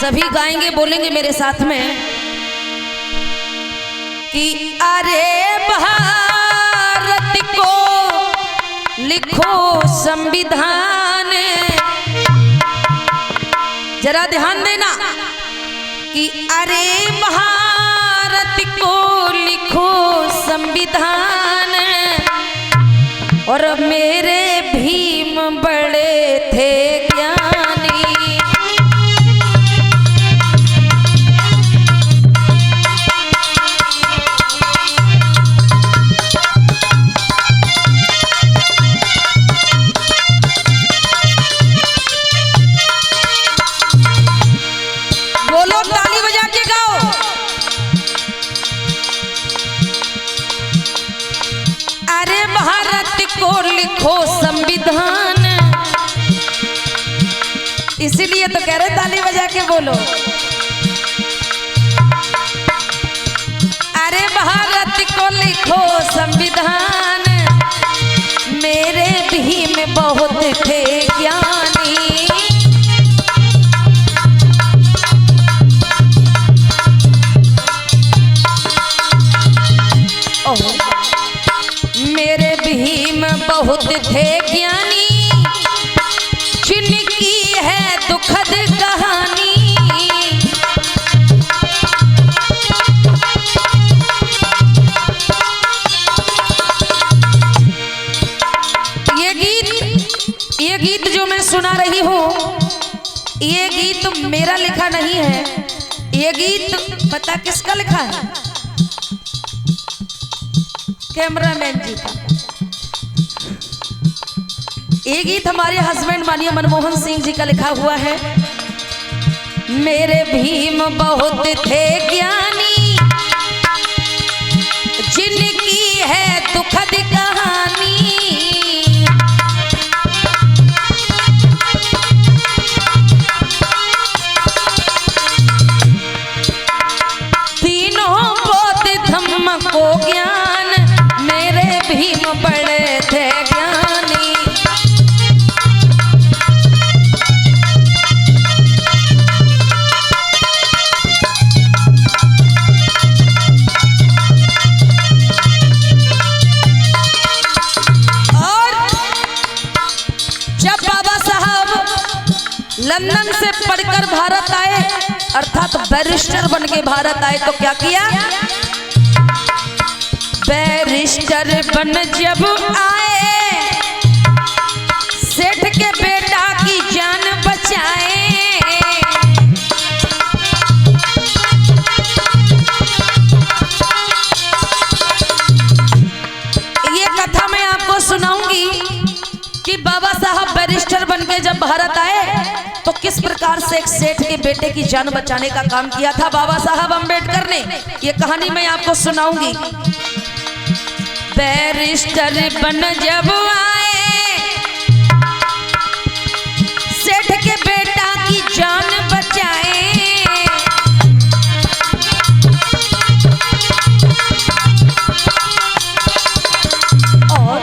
सभी गाएंगे, बोलेंगे मेरे साथ में कि अरे भारत को लिखो संविधान। जरा ध्यान देना कि अरे भारत को लिखो संविधान। और मेरे भीम बड़े थे ज्ञानी। बोलो, ताली बजा के गाओ। अरे भारत को लिखो संविधान। इसीलिए तो कह रहे ताली बजा के बोलो। अरे भारत को लिखो संविधान। मेरे भीम बहुत थे ज्ञानी। मेरे भीम बहुत थे ज्ञानी। जिनकी है दुखद कहानी। ये गीत जो मैं सुना रही हूँ, ये गीत मेरा लिखा नहीं है। ये गीत पता किसका लिखा है? कैमरामैन जी का। ये गीत हमारे हस्बैंड माननीय मनमोहन सिंह जी का लिखा हुआ है। मेरे भीम बहुत थे ज्ञानी। जिनकी है दुखद कहानी। तीनों बौद्ध धम्म को ज्ञान। मेरे भीम बड़े थे ज्ञानी। और जब बाबा साहब लंदन से पढ़कर भारत आए, अर्थात बैरिस्टर बन के भारत आए, तो क्या किया? बैरिस्टर बन जब आए, सेठ के बेटा की जान बचाए। ये कथा मैं आपको सुनाऊंगी कि बाबा साहब बैरिस्टर बन के जब भारत आए तो किस प्रकार से एक सेठ के बेटे की जान बचाने का काम किया था बाबा साहब अम्बेडकर ने। ये कहानी मैं आपको सुनाऊंगी। बैरिस्टर बन जब आए, सेठ के बेटा की जान बचाए। और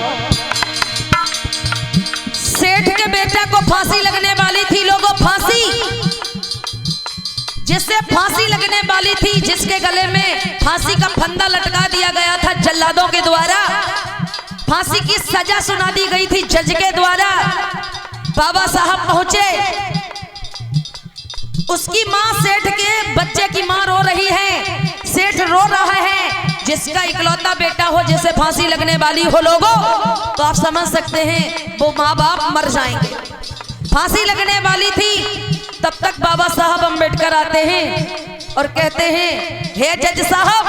सेठ के बेटा को फांसी लगने वाली थी। लोगों, फांसी, जिससे फांसी लगने वाली थी, जिसके गले में फांसी का फंदा लटका दिया गया था जल्लादों के द्वारा, फांसी की सजा सुना दी गई थी जज के द्वारा। बाबा साहब पहुंचे, उसकी मां, सेठ के बच्चे की मां रो रही है, सेठ रो रहा है। जिसका इकलौता बेटा हो, जिसे फांसी लगने वाली हो लोगों, तो आप समझ सकते हैं वो माँ बाप मर जाएंगे। फांसी लगने वाली थी, तब तक बाबा साहब अम्बेडकर आते हैं और कहते हैं, हे जज साहब,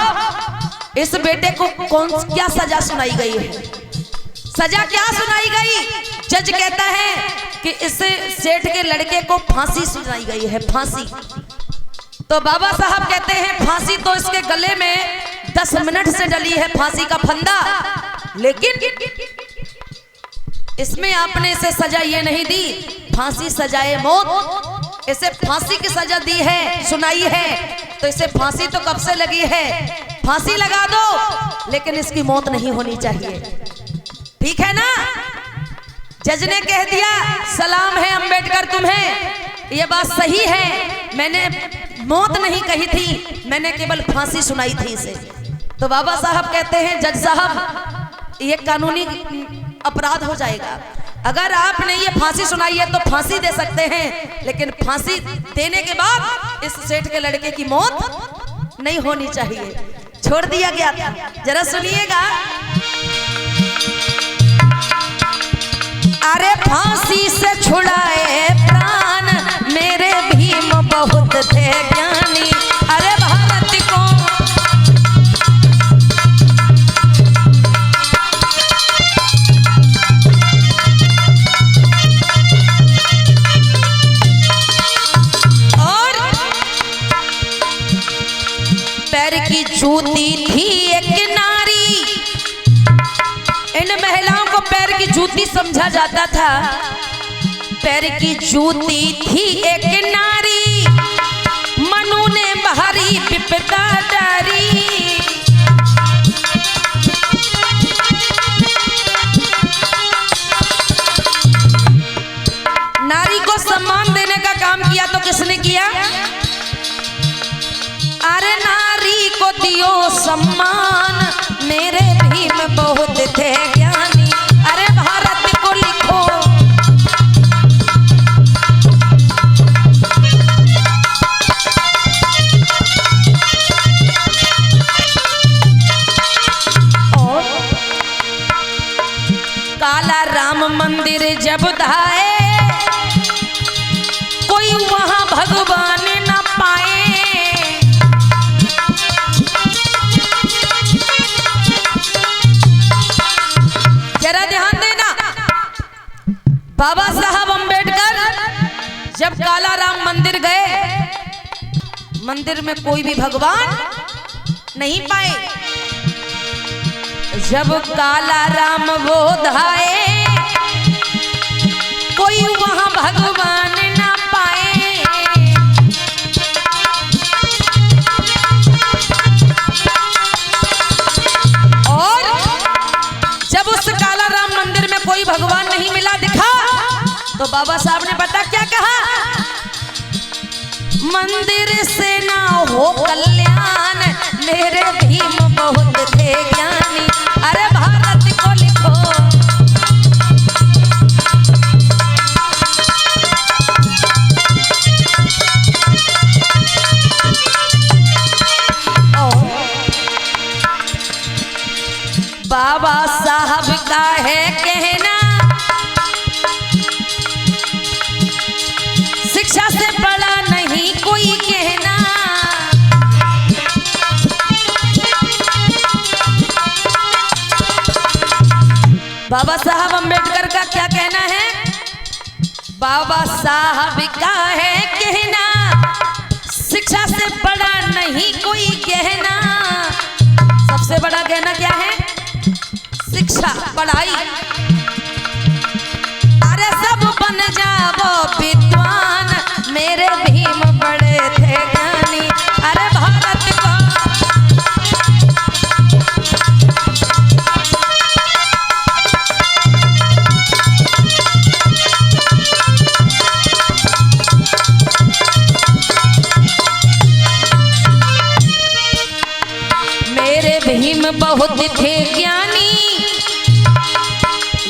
इस बेटे को क्या सजा सुनाई गई है? सजा क्या सुनाई गई? जज कहता है कि इस सेठ के लड़के को फांसी सुनाई गई है, फांसी। तो बाबा साहब कहते हैं, फांसी तो इसके गले में 10 मिनट से डली है, फांसी का फंदा, लेकिन इसमें आपने इसे सजा ये नहीं दी, फांसी सजाए मौत। इसे फांसी की सजा दी है, सुनाई है, तो इसे फांसी तो कब से लगी है, फांसी लगा दो, लेकिन इसकी मौत नहीं होनी चाहिए। ठीक है ना? जज ने कह दिया सलाम है अंबेडकर तुम्हें, ये बात सही है, मैंने मौत नहीं कही थी, मैंने केवल फांसी सुनाई थी इसे। तो बाबा साहब कहते हैं जज साहब ये कानूनी अपराध हो जाएगा, अगर आपने ये फांसी सुनाई है तो फांसी दे सकते हैं, लेकिन फांसी देने के बाद इस सेठ के लड़के की मौत नहीं होनी चाहिए, छोड़ दिया गया था। जरा सुनिएगा, अरे फांसी से छुड़ाए प्राण मेरे भीम बहुत थे ज्ञानी, अरे भारत को और पैर की जूती थी एक नारी, इन महिलाओं को पैर की जूती समझा जाता था, पैर की जूती थी एक नारी, मनु ने भारी विपदा डारी, नारी को सम्मान देने का काम किया तो किसने किया? अरे नारी को दियो सम्मान मेरे भीम बहुत थे ज्ञानी, अरे भारत को लिखो और काला राम मंदिर जब धाए कोई वहां भगवान न पाए, जरा ध्यान देना, बाबा साहब अंबेडकर जब काला राम मंदिर गए, मंदिर में कोई भी भगवान नहीं पाए, जब काला राम वो धाए कोई वहां भगवान ना पाए, और जब उस काला राम मंदिर में कोई भगवान नहीं मिला दिखा, तो बाबा साहब ने पता क्या कहा? मंदिर से ना हो कल्याण मेरे भीम बहुत थे ज्ञानी, अरे भारत को लिखो बाबा साहब का है कहना शिक्षा से बड़ा नहीं कोई कहना, बाबा साहब अंबेडकर का क्या कहना है? बाबा साहब का है कहना शिक्षा से बड़ा नहीं कोई कहना, सबसे बड़ा कहना क्या है? शिक्षा, पढ़ाई, अरे सब बन जाओ विद्वान मेरे भीम बड़े थे ज्ञानी, अरे भारत को मेरे भीम बहुत थे ज्ञानी,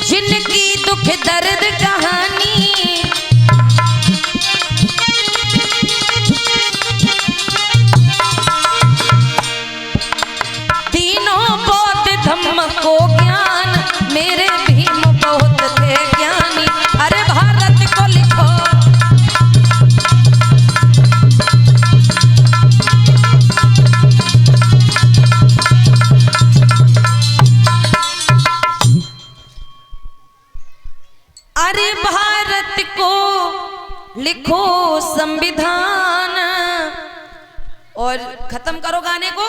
जिनकी दुख दर्द कहानी, तीनों बौद्ध धम्म को ज्ञान मेरे भीम बहुत थे ज्ञानी, अरे भारत को लिखो अरे भारत को लिखो संविधान, और खत्म करो गाने को,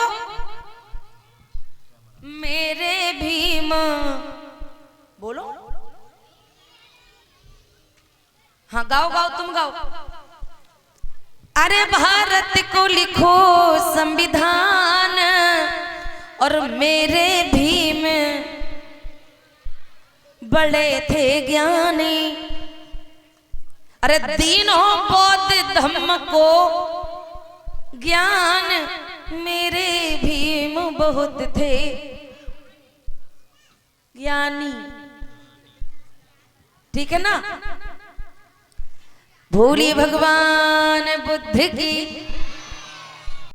मेरे भीम बोलो, हाँ गाओ गाओ तुम गाओ, अरे भारत को लिखो संविधान और मेरे भीम बड़े थे ज्ञानी। अरे तीनों बौद्ध धम्म को ज्ञान मेरे भीम बहुत थे ज्ञानी। ठीक है ना। भोली भगवान बुद्ध की